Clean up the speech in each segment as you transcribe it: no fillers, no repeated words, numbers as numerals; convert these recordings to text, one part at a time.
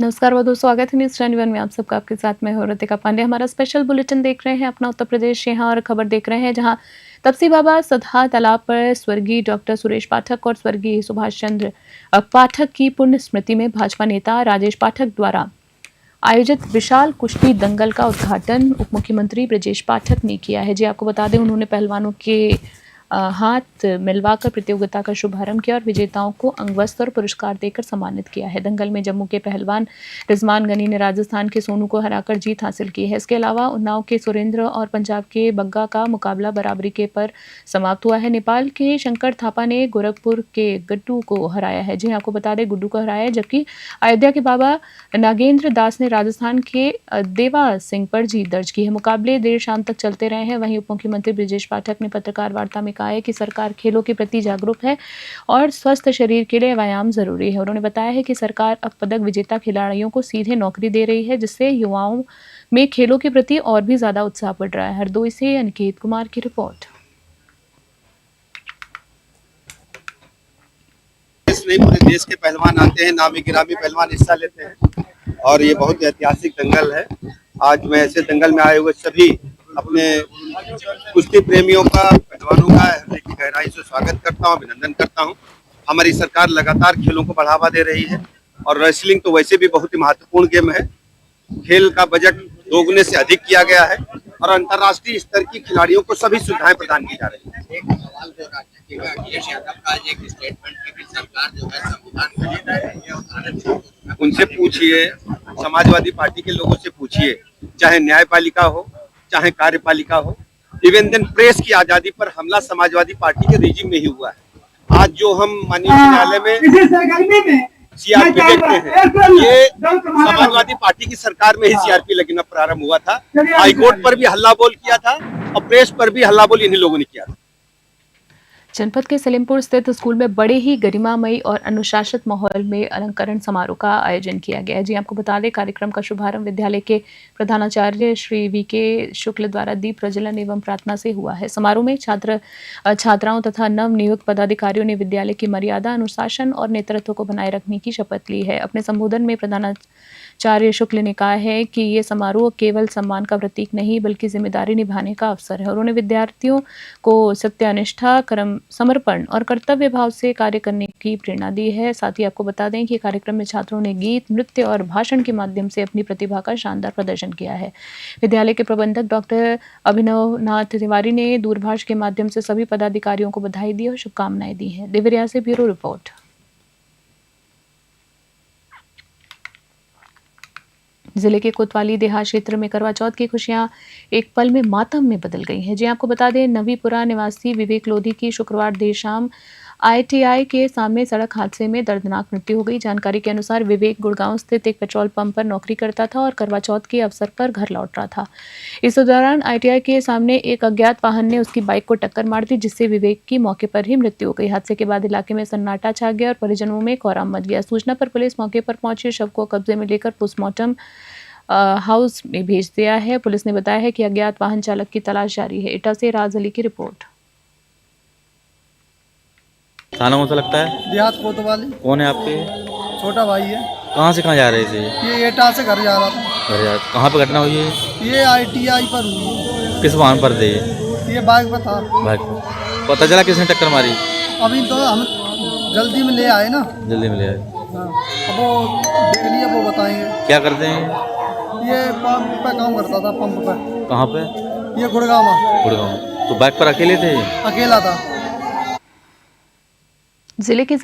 नमस्कार बहुत बहुत स्वागत है न्यूज़ 21 में आप सबका। आपके साथ मैं हूं रितिका पांडे। हमारा स्पेशल बुलेटिन देख रहे हैं अपना उत्तर प्रदेश यहाँ, और खबर देख रहे हैं जहां तपसी बाबा सदहा तालाब पर स्वर्गीय डॉक्टर सुरेश पाठक और स्वर्गीय सुभाष चंद्र पाठक की पुण्य स्मृति में भाजपा नेता राजेश पाठक द्वारा आयोजित विशाल कुश्ती दंगल का उद्घाटन उप मुख्यमंत्री ब्रजेश पाठक ने किया है। जी आपको बता दें, उन्होंने पहलवानों के हाथ मिलवाकर प्रतियोगिता का शुभारंभ किया और विजेताओं को अंगवस्त्र और पुरस्कार देकर सम्मानित किया है। दंगल में जम्मू के पहलवान रिजवान गनी ने राजस्थान के सोनू को हराकर जीत हासिल की है। इसके अलावा उन्नाव के सुरेंद्र और पंजाब के बग्गा का मुकाबला बराबरी के पर समाप्त हुआ है। नेपाल के शंकर थापा ने गोरखपुर के गुड्डू को हराया है। जी आपको बता दें, गुड्डू को हराया है, जबकि अयोध्या के बाबा नागेंद्र दास ने राजस्थान के देवा सिंह पर जीत दर्ज की है। मुकाबले देर शाम तक चलते रहे हैं। वहीं उप मुख्यमंत्री ब्रजेश पाठक ने पत्रकार वार्ता में कहा है कि सरकार खेलों के प्रति जागरूक है और स्वस्थ शरीर के लिए व्यायाम जरूरी है। उन्होंने बताया है कि सरकार अब पदक विजेता खिलाड़ियों को सीधे नौकरी दे रही है, जिससे युवाओं में खेलों के प्रति और भी ज्यादा उत्साह बढ़ रहा है। हरदोई से अनिकेत कुमार की रिपोर्ट। नहीं, पूरे देश के पहलवान आते हैं, नामी गिरामी पहलवान हिस्सा लेते हैं और ये बहुत ही ऐतिहासिक दंगल है। आज मैं ऐसे दंगल में आए हुए सभी अपने कुश्ती प्रेमियों का, पहलवानों का हृदय की गहराई से स्वागत करता हूँ, अभिनंदन करता हूँ। हमारी सरकार लगातार खेलों को बढ़ावा दे रही है और रेसलिंग तो वैसे भी बहुत ही महत्वपूर्ण गेम है। खेल का बजट 2 गुने से अधिक किया गया है और अंतर्राष्ट्रीय स्तर की खिलाड़ियों को सभी सुविधाएं प्रदान की जा रही है। एक सवाल जो अखिलेश यादव का आज एक स्टेटमेंट है कि सरकार जो है संविधान उनसे पूछिए, समाजवादी पार्टी के लोगों से पूछिए, चाहे न्यायपालिका हो चाहे कार्यपालिका हो, इवन देन प्रेस की आजादी पर हमला समाजवादी पार्टी के रिजिम में ही हुआ है। आज जो हम माननीय न्यायालय में सीआरपी देखते हैं, ये समाजवादी पार्टी की सरकार में ही सीआरपी लगना प्रारंभ हुआ था। हाईकोर्ट पर भी हल्ला बोल किया था और प्रेस पर भी हल्ला बोल इन्हीं लोगों ने किया था। जनपद के सलीमपुर स्थित स्कूल में बड़े ही गरिमामयी और अनुशासित माहौल में अलंकरण समारोह का आयोजन किया गया है। जी आपको बता दें, कार्यक्रम का शुभारंभ विद्यालय के प्रधानाचार्य श्री वीके शुक्ल द्वारा दीप प्रज्वलन एवं प्रार्थना से हुआ है। समारोह में छात्राओं तथा नव नियुक्त पदाधिकारियों ने विद्यालय की मर्यादा, अनुशासन और नेतृत्व को बनाए रखने की शपथ ली है। अपने संबोधन में प्रधानाचार्य शुक्ल ने कहा है कि ये समारोह केवल सम्मान का प्रतीक नहीं बल्कि जिम्मेदारी निभाने का अवसर है। उन्होंने विद्यार्थियों को सत्यानिष्ठा, कर्म, समर्पण और कर्तव्य भाव से कार्य करने की प्रेरणा दी है। साथ ही आपको बता दें कि कार्यक्रम में छात्रों ने गीत, नृत्य और भाषण के माध्यम से अपनी प्रतिभा का शानदार प्रदर्शन किया है। विद्यालय के प्रबंधक डॉक्टर अभिनव नाथ तिवारी ने दूरभाष के माध्यम से सभी पदाधिकारियों को बधाई दी और शुभकामनाएं दी हैं। देवरिया से ब्यूरो रिपोर्ट। जिले के कोतवाली देहात क्षेत्र में करवा चौथ की खुशियां एक पल में मातम में बदल गई हैं। जी आपको बता दें, नवीपुरा निवासी विवेक लोधी की शुक्रवार देर शाम आईटीआई के सामने सड़क हादसे में दर्दनाक मृत्यु हो गई। जानकारी के अनुसार विवेक गुड़गांव स्थित एक पेट्रोल पंप पर नौकरी करता था और करवा चौथ के अवसर पर घर लौट रहा था। इस दौरान आईटीआई के सामने एक अज्ञात वाहन ने उसकी बाइक को टक्कर मार दी, जिससे विवेक की मौके पर ही मृत्यु हो गई। हादसे के बाद इलाके में सन्नाटा छा गया और परिजनों में कोहराम मच गया। सूचना पर पुलिस मौके पर पहुंची, शव को कब्जे में लेकर पोस्टमार्टम हाउस में भेज दिया है। पुलिस ने बताया है कि अज्ञात वाहन चालक की तलाश जारी है। एटा से राज अली की रिपोर्ट। थाना कौन सा लगता है? देहात कोतवाली। कौन है आपके? छोटा भाई है। कहाँ से कहाँ जा रहे थे? ये एटा से घर जा रहा था। अरे यार, कहाँ पे घटना हुई है? ये आईटीआई पर हुई। किस वाहन पर थे? ये बाइक पर था। बाइक पर। पता चला किसने टक्कर मारी? अभी तो हम जल्दी में ले आए ना। जल्दी में ले आए। हाँ, अब वो देख लिए, वो बताएंगे। क्या करते हैं? ये पंप पे काम करता था, पंप पे। कहाँ पे? ये गुड़गांव में। गुड़गांव। तो बाइक पर अकेले थे? अकेला था। जिले के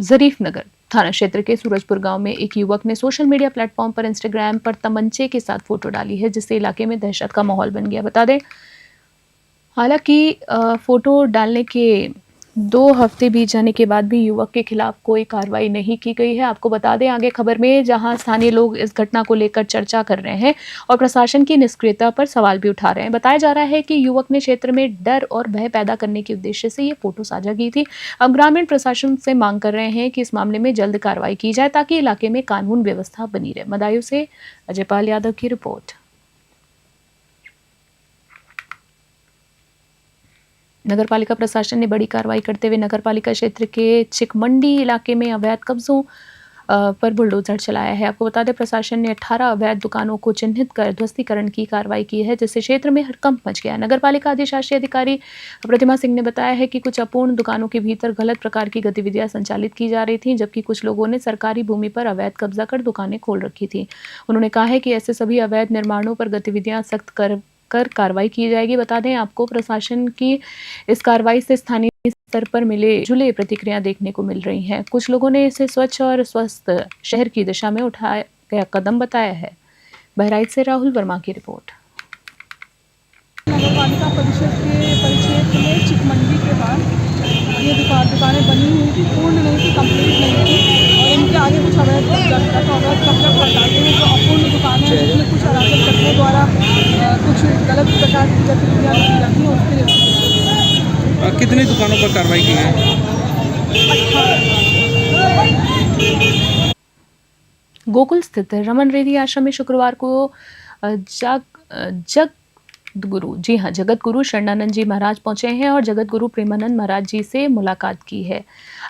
जरीफ नगर थाना क्षेत्र के सूरजपुर गांव में एक युवक ने सोशल मीडिया प्लेटफॉर्म पर इंस्टाग्राम पर तमंचे के साथ फोटो डाली है, जिससे इलाके में दहशत का माहौल बन गया। बता दें, हालांकि फोटो डालने के 2 हफ्ते बीत जाने के बाद भी युवक के खिलाफ कोई कार्रवाई नहीं की गई है। आपको बता दें, आगे खबर में जहां स्थानीय लोग इस घटना को लेकर चर्चा कर रहे हैं और प्रशासन की निष्क्रियता पर सवाल भी उठा रहे हैं। बताया जा रहा है कि युवक ने क्षेत्र में डर और भय पैदा करने के उद्देश्य से ये फोटो साझा की थी। अब ग्रामीण प्रशासन से मांग कर रहे हैं कि इस मामले में जल्द कार्रवाई की जाए ताकि इलाके में कानून व्यवस्था बनी रहे। मदायूं से अजय पाल यादव की रिपोर्ट। नगरपालिका प्रशासन ने बड़ी कार्रवाई करते हुए नगरपालिका क्षेत्र के चिकमंडी इलाके में अवैध कब्जों पर बुलडोजर चलाया है। आपको बता दें प्रशासन ने 18 अवैध दुकानों को चिन्हित कर ध्वस्तीकरण की कार्रवाई की है, जिससे क्षेत्र में हड़कंप मच गया। नगर पालिका अधिशासी अधिकारी प्रतिमा सिंह ने बताया है कि कुछ अपूर्ण दुकानों के भीतर गलत प्रकार की गतिविधियां संचालित की जा रही थी, जबकि कुछ लोगों ने सरकारी भूमि पर अवैध कब्जा कर दुकानें खोल रखी थी। उन्होंने कहा है कि ऐसे सभी अवैध निर्माणों पर गतिविधियां सख्त कर कार्रवाई की जाएगी। बता दें आपको प्रशासन की इस कार्रवाई से स्थानीय स्तर पर मिले जुले प्रतिक्रिया देखने को मिल रही हैं। कुछ लोगों ने इसे स्वच्छ और स्वस्थ शहर की दिशा में उठाया गया कदम बताया है। बहराइच से राहुल वर्मा की रिपोर्ट। नगर पालिका परिषद के परिक्षेत्र में चिक मंडी के बाद ये दुकानें बनी हुई थी, पूर्ण नहीं थी, कंप्लीट नहीं थी और इनके आगे कुछ अवैध कब्जा था। तो अवैध कब्जा हटाते हैं जो अपूर्ण दुकानें हैं जिसमें कुछ अराजक तत्वों द्वारा कुछ गलत प्रकार की गतिविधियाँ की जाती हैं, उसके लिए कितनी दुकानों पर कार्रवाई की है? गोकुल स्थित रमन रेड्डी आश्रम में शुक्रवार को जगत गुरु शरणानंद जी महाराज पहुंचे हैं और जगत गुरु प्रेमानंद महाराज जी से मुलाकात की है।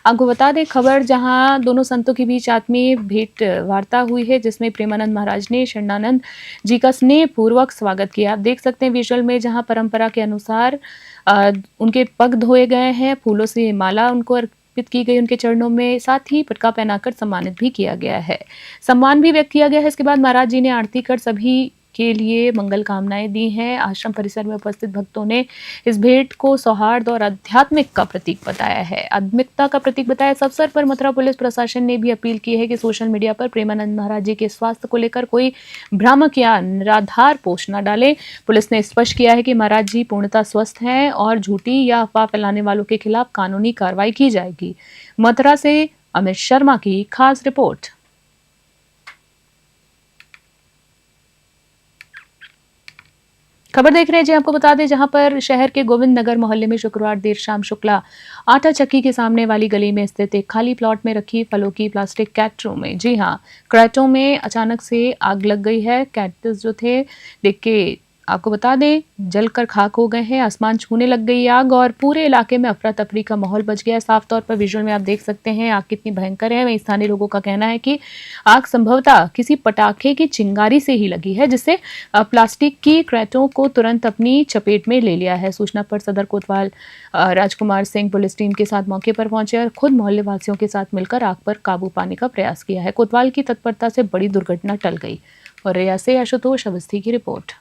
आपको बता दें खबर जहां दोनों संतों के बीच आत्मीय भेंट वार्ता हुई है, जिसमें प्रेमानंद महाराज ने शरणानंद जी का स्नेह पूर्वक स्वागत किया। आप देख सकते हैं विजुअल में जहां परंपरा के अनुसार उनके पग धोए गए हैं, फूलों से माला उनको अर्पित की गई उनके चरणों में, साथ ही पटका पहनाकर सम्मानित भी किया गया है, सम्मान भी व्यक्त किया गया है। इसके बाद महाराज जी ने आरती कर सभी के लिए मंगल कामनाएं दी हैं। आश्रम परिसर में उपस्थित भक्तों ने इस भेंट को सौहार्द और आध्यात्मिक का प्रतीक बताया है, आध्यात्मिकता का प्रतीक बताया। इस अवसर पर मथुरा पुलिस प्रशासन ने भी अपील की है कि सोशल मीडिया पर प्रेमानंद महाराज जी के स्वास्थ्य को लेकर कोई भ्रामक या निराधार पोस्ट न डाले। पुलिस ने स्पष्ट किया है कि महाराज जी पूर्णतः स्वस्थ हैं और झूठी या अफवाह फैलाने वालों के खिलाफ कानूनी कार्रवाई की जाएगी। मथुरा से अमित शर्मा की खास रिपोर्ट। खबर देख रहे हैं जी। आपको बता दें जहां पर शहर के गोविंद नगर मोहल्ले में शुक्रवार देर शाम शुक्ला आटा चक्की के सामने वाली गली में स्थित एक खाली प्लॉट में रखी फलों की प्लास्टिक कैटरों में, जी हां, क्रेटों में अचानक से आग लग गई है। कैक्टस जो थे देख के आपको बता दें जलकर खाक हो गए हैं, आसमान छूने लग गई आग और पूरे इलाके में अफरा तफरी का माहौल बच गया। साफ तौर पर विजुअल में आप देख सकते हैं आग कितनी भयंकर है। वहीं स्थानीय लोगों का कहना है कि आग संभवतः किसी पटाखे की चिंगारी से ही लगी है, जिससे प्लास्टिक की क्रेटों को तुरंत अपनी चपेट में ले लिया है। सूचना पर सदर कोतवाल राजकुमार सिंह पुलिस टीम के साथ मौके पर पहुंचे और खुद मोहल्ले वासियों के साथ मिलकर आग पर काबू पाने का प्रयास किया है। कोतवाल की तत्परता से बड़ी दुर्घटना टल गई। और रियाद से आशुतोष अवस्थी की रिपोर्ट।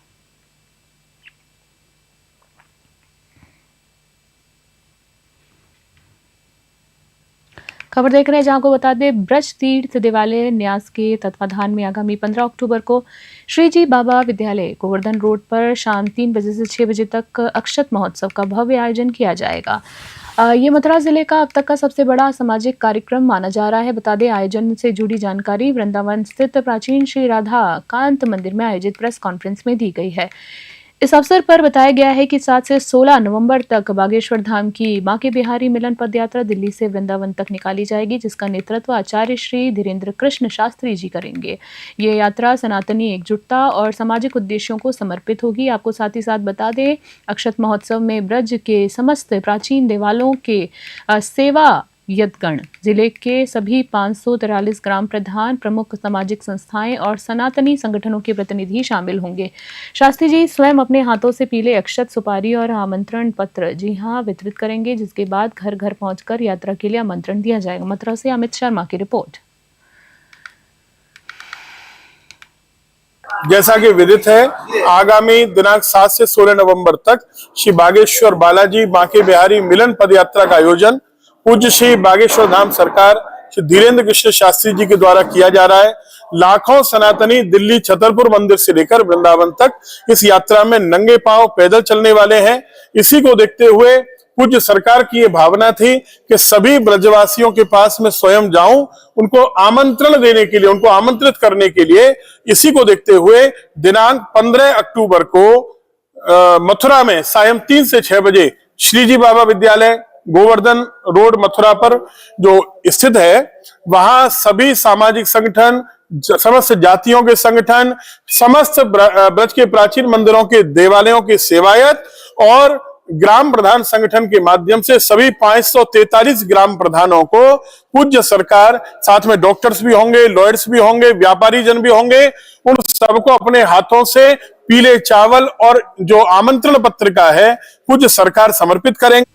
खबर देख रहे हैं जहां को बता दें ब्रज तीर्थ देवालय न्यास के तत्वाधान में आगामी 15 अक्टूबर को श्रीजी बाबा विद्यालय गोवर्धन रोड पर शाम 3 बजे से 6 बजे तक अक्षत महोत्सव का भव्य आयोजन किया जाएगा। ये मथुरा जिले का अब तक का सबसे बड़ा सामाजिक कार्यक्रम माना जा रहा है। बता दें आयोजन से जुड़ी जानकारी वृंदावन स्थित प्राचीन श्री राधा कांत मंदिर में आयोजित प्रेस कॉन्फ्रेंस में दी गई है। इस अवसर पर बताया गया है कि 7 से 16 नवंबर तक बागेश्वर धाम की मां के बिहारी मिलन पदयात्रा दिल्ली से वृंदावन तक निकाली जाएगी, जिसका नेतृत्व आचार्य श्री धीरेन्द्र कृष्ण शास्त्री जी करेंगे। ये यात्रा सनातनी एकजुटता और सामाजिक उद्देश्यों को समर्पित होगी। आपको साथ ही साथ बता दें अक्षत महोत्सव में ब्रज के समस्त प्राचीन देवालयों के सेवा यदगण, जिले के सभी 543 ग्राम प्रधान, प्रमुख सामाजिक संस्थाएं और सनातनी संगठनों के प्रतिनिधि शामिल होंगे। शास्त्री जी स्वयं अपने हाथों से पीले अक्षत, सुपारी और आमंत्रण पत्र जी हां वितरित करेंगे, जिसके बाद घर घर पहुंचकर यात्रा के लिए आमंत्रण दिया जाएगा। मथुरा से अमित शर्मा की रिपोर्ट। जैसा कि विदित है आगामी दिनांक 7 से 16 नवंबर तक श्री बागेश्वर बालाजी बांके बिहारी मिलन पदयात्रा का आयोजन पूज्य श्री बागेश्वर धाम सरकार श्री धीरेन्द्र कृष्ण शास्त्री जी के द्वारा किया जा रहा है। लाखों सनातनी दिल्ली छतरपुर मंदिर से लेकर वृंदावन तक इस यात्रा में नंगे पांव पैदल चलने वाले हैं। इसी को देखते हुए पूज्य सरकार की ये भावना थी कि सभी ब्रजवासियों के पास में स्वयं जाऊं, उनको आमंत्रण देने के लिए, उनको आमंत्रित करने के लिए। इसी को देखते हुए दिनांक 15 अक्टूबर को मथुरा में सायं 3 से 6 बजे श्रीजी बाबा विद्यालय गोवर्धन रोड मथुरा पर जो स्थित है, वहां सभी सामाजिक संगठन, समस्त जातियों के संगठन, समस्त ब्रज के प्राचीन मंदिरों के देवालयों के सेवायत और ग्राम प्रधान संगठन के माध्यम से सभी 543 ग्राम प्रधानों को पूज्य सरकार, साथ में डॉक्टर्स भी होंगे, लॉयर्स भी होंगे, व्यापारी जन भी होंगे, उन सबको अपने हाथों से पीले चावल और जो आमंत्रण पत्रिका है पूज्य सरकार समर्पित करेंगे।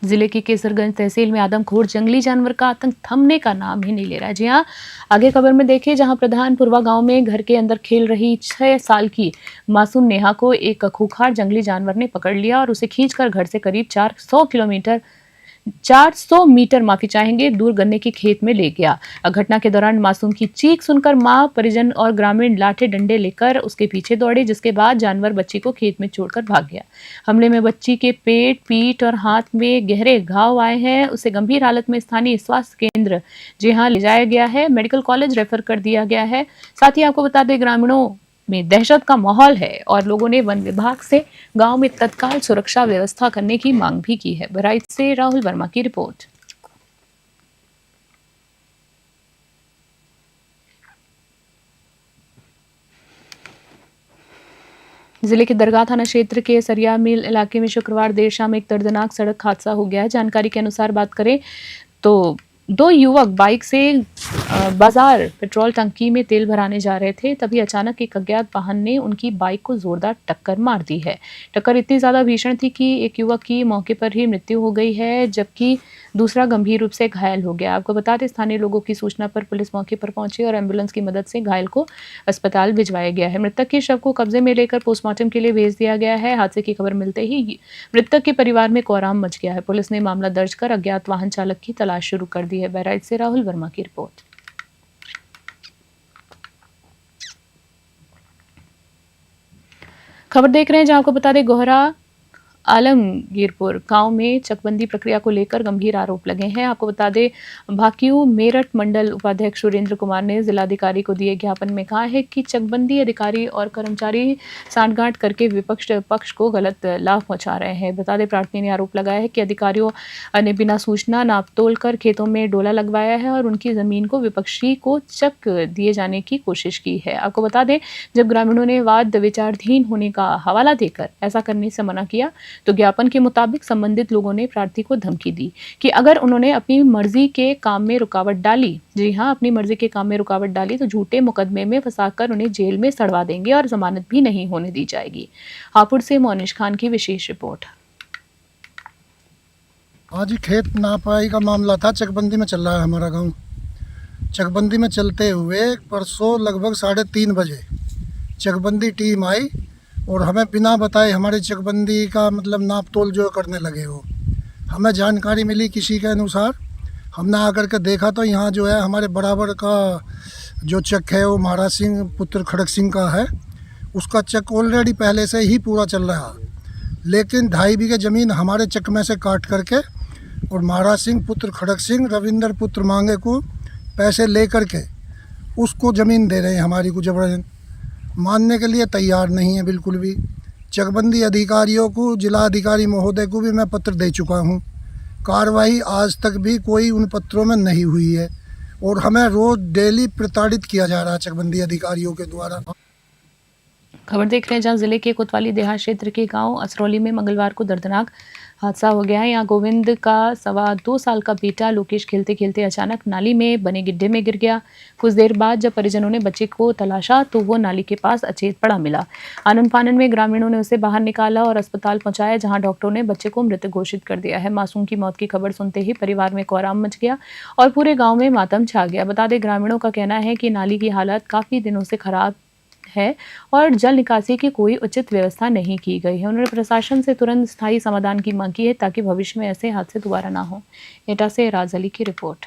जिले की केसरगंज तहसील में आदमखोर जंगली जानवर का आतंक थमने का नाम ही नहीं ले रहा है। जी हाँ, आगे खबर में देखिए, जहां प्रधानपुरवा गांव में घर के अंदर खेल रही 6 साल की मासूम नेहा को एक खूंखार जंगली जानवर ने पकड़ लिया और उसे खींचकर घर से करीब 400 मीटर माफी चाहेंगे दूर गन्ने के खेत में ले गया। घटना के दौरान मासूम की चीख सुनकर मां, परिजन और ग्रामीण लाठे डंडे लेकर उसके पीछे दौड़े, जिसके बाद जानवर बच्ची को खेत में छोड़कर भाग गया। हमले में बच्ची के पेट, पीठ और हाथ में गहरे घाव आए हैं। उसे गंभीर हालत में स्थानीय स्वास्थ्य केंद्र जी हाँ ले जाया गया है, मेडिकल कॉलेज रेफर कर दिया गया है। साथ ही आपको बता दें, ग्रामीणों में दहशत का माहौल है और लोगों ने वन विभाग से गांव में तत्काल सुरक्षा व्यवस्था करने की मांग भी की है। बहराइच से राहुल वर्मा की रिपोर्ट। जिले के दरगाह थाना क्षेत्र के सरिया मिल इलाके में शुक्रवार देर शाम एक दर्दनाक सड़क हादसा हो गया है। जानकारी के अनुसार बात करें तो 2 युवक बाइक से बाजार पेट्रोल टंकी में तेल भराने जा रहे थे, तभी अचानक एक अज्ञात वाहन ने उनकी बाइक को जोरदार टक्कर मार दी है। टक्कर इतनी ज्यादा भीषण थी कि एक युवक की मौके पर ही मृत्यु हो गई है, जबकि दूसरा गंभीर रूप से घायल हो गया। आपको बता दें, स्थानीय लोगों की सूचना पर पुलिस मौके पर पहुंची और एम्बुलेंस की मदद से घायल को अस्पताल भिजवाया गया है। मृतक के शव को कब्जे में लेकर पोस्टमार्टम के लिए भेज दिया गया है। हादसे की खबर मिलते ही मृतक के परिवार में कोहराम मच गया है। पुलिस ने मामला दर्ज कर अज्ञात वाहन चालक की तलाश शुरू कर दी है। बहराइच से राहुल वर्मा की रिपोर्ट। खबर देख रहे हैं, जहां आपको बता दें, गोहरा आलमगीरपुर गांव में चकबंदी प्रक्रिया को लेकर गंभीर आरोप लगे हैं। आपको बता दें, भाकियू मेरठ मंडल उपाध्यक्ष सुरेंद्र कुमार ने जिलाधिकारी को दिए ज्ञापन में कहा है कि चकबंदी अधिकारी और कर्मचारी सांठगांठ करके विपक्ष पक्ष को गलत लाभ पहुंचा रहे हैं। बता दें, प्रार्थी ने आरोप लगाया है कि अधिकारियों ने बिना सूचना नाप तोल कर खेतों में डोला लगवाया है और उनकी जमीन को विपक्षी को चक दिए जाने की कोशिश की है। आपको बता दें, जब ग्रामीणों ने वाद विचाराधीन होने का हवाला देकर ऐसा करने से मना किया तो ज्ञापन के मुताबिक संबंधित लोगों ने प्रार्थी को धमकी दी कि अगर उन्होंने अपनी मर्जी के काम में रुकावट डाली, जी हां, अपनी मर्जी के काम में रुकावट डाली तो झूठे मुकदमे में फंसाकर उन्हें जेल में सड़वा देंगे और जमानत भी नहीं होने दी जाएगी। हापुड़ से मोनिश खान की विशेष रिपोर्ट। आज ही खेत नापाई का मामला था। चकबंदी में चल रहा है हमारा गांव। चकबंदी में चलते हुए परसों लगभग 3:30 बजे चकबंदी टीम आई और हमें बिना बताए हमारी चकबंदी का मतलब नाप तोल जो करने लगे हो। हमें जानकारी मिली किसी के अनुसार, हमने आकर के देखा तो यहाँ जो है हमारे बराबर का जो चक है वो महाराज सिंह पुत्र खड़क सिंह का है। उसका चक ऑलरेडी पहले से ही पूरा चल रहा, लेकिन 2.5 बीघे ज़मीन हमारे चक में से काट करके और महाराज सिंह पुत्र खड़क सिंह रविंद्र पुत्र मांगे को पैसे ले करके उसको ज़मीन दे रहे हैं हमारी को जबरन। मानने के लिए तैयार नहीं है बिल्कुल भी। चकबंदी अधिकारियों को, जिला अधिकारी महोदय को भी मैं पत्र दे चुका हूँ। कार्रवाई आज तक भी कोई उन पत्रों में नहीं हुई है और हमें रोज़ डेली प्रताड़ित किया जा रहा है चकबंदी अधिकारियों के द्वारा। खबर देख रहे हैं, जहां जिले के कोतवाली देहात क्षेत्र के गांव असरौली में मंगलवार को दर्दनाक हादसा हो गया है। यहाँ गोविंद का 2.25 साल का बेटा लोकेश खेलते खेलते अचानक नाली में बने गड्ढे में गिर गया। कुछ देर बाद जब परिजनों ने बच्चे को तलाशा तो वो नाली के पास अचेत पड़ा मिला। आनन फानन में ग्रामीणों ने उसे बाहर निकाला और अस्पताल पहुंचाया, जहां डॉक्टरों ने बच्चे को मृत घोषित कर दिया है। मासूम की मौत की खबर सुनते ही परिवार में कोहराम मच गया और पूरे गाँव में मातम छा गया। बता दें, ग्रामीणों का कहना है कि नाली की हालत काफ़ी दिनों से खराब है और जल निकासी की कोई उचित व्यवस्था नहीं की गई है। उन्होंने प्रशासन से तुरंत स्थायी समाधान की मांग की है ताकि भविष्य में ऐसे हादसे दोबारा ना हो। एटा से राज अली की रिपोर्ट।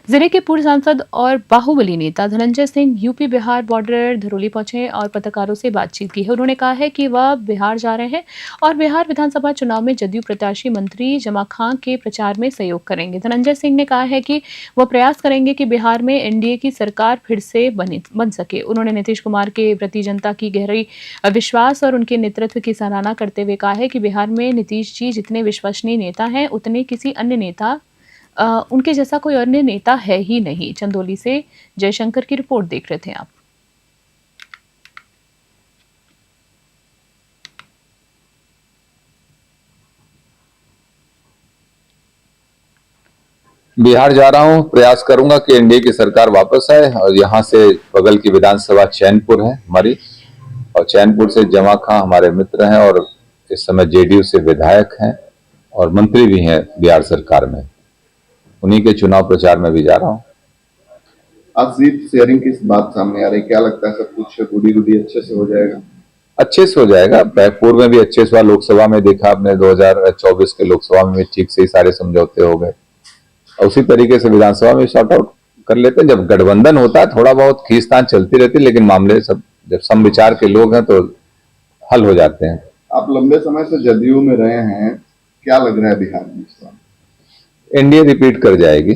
जिले के पूर्व सांसद और बाहुबली नेता धनंजय सिंह यूपी बिहार बॉर्डर धरोली पहुंचे और पत्रकारों से बातचीत की है। उन्होंने कहा है कि वह बिहार जा रहे हैं और बिहार विधानसभा चुनाव में जदयू प्रत्याशी मंत्री जमा खां के प्रचार में सहयोग करेंगे। धनंजय सिंह ने कहा है कि वह प्रयास करेंगे कि बिहार में एनडीए की सरकार फिर से बन सके। उन्होंने नीतीश कुमार के प्रति जनता की गहरी विश्वास और उनके नेतृत्व की सराहना करते हुए कहा है कि बिहार में नीतीश जी जितने विश्वसनीय नेता हैं उतने किसी अन्य नेता उनके जैसा कोई अन्य नेता है ही नहीं। चंदौली से जयशंकर की रिपोर्ट देख रहे थे आप। बिहार जा रहा हूं, प्रयास करूंगा कि एनडीए की सरकार वापस आए और यहां से बगल की विधानसभा चैनपुर है हमारी, और चैनपुर से जमा खां हमारे मित्र हैं और इस समय जेडीयू से विधायक हैं और मंत्री भी हैं बिहार सरकार में। उन्हीं के चुनाव प्रचार में भी जा रहा हूं। आज सीट शेयरिंग की बात सामने आ रही, क्या लगता है सब कुछ रूढ़ी अच्छे से हो जाएगा? अच्छे से हो जाएगा। पूर्व में भी अच्छे से हुआ, लोकसभा में देखा आपने 2024 के लोकसभा में भी ठीक से ही सारे समझौते हो गए, उसी तरीके से विधानसभा में शॉर्ट आउट कर लेते हैं। जब गठबंधन होता है थोड़ा बहुत खींचतान चलती रहती है, लेकिन मामले सब जब सम विचार के लोग हैं तो हल हो जाते हैं। आप लंबे समय से जदयू में रहे हैं, क्या लग रहा है बिहार में इस बार? एनडीए रिपीट कर जाएगी।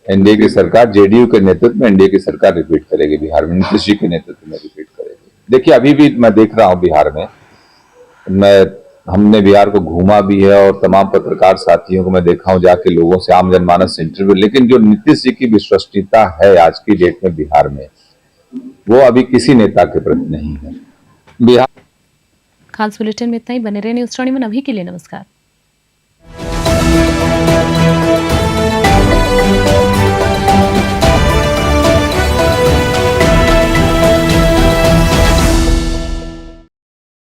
एनडीए की सरकार, जेडीयू के नेतृत्व में एनडीए की सरकार रिपीट करेगी बिहार में, नीतीश जी के नेतृत्व में रिपीट करेगी। देखिए अभी भी मैं देख रहा हूं बिहार में, हमने बिहार को घूमा भी है और तमाम पत्रकार साथियों को मैं देखा हूं जाके, लोगों से, आम जनमानस से इंटरव्यू, लेकिन जो नीतीश जी की विश्वसनीयता है आज की डेट में बिहार में, वो अभी किसी नेता के प्रति नहीं है। बिहार खास बुलेटिन में इतना ही। बने रहे न्यूज़ 21 अभी के लिए नमस्कार।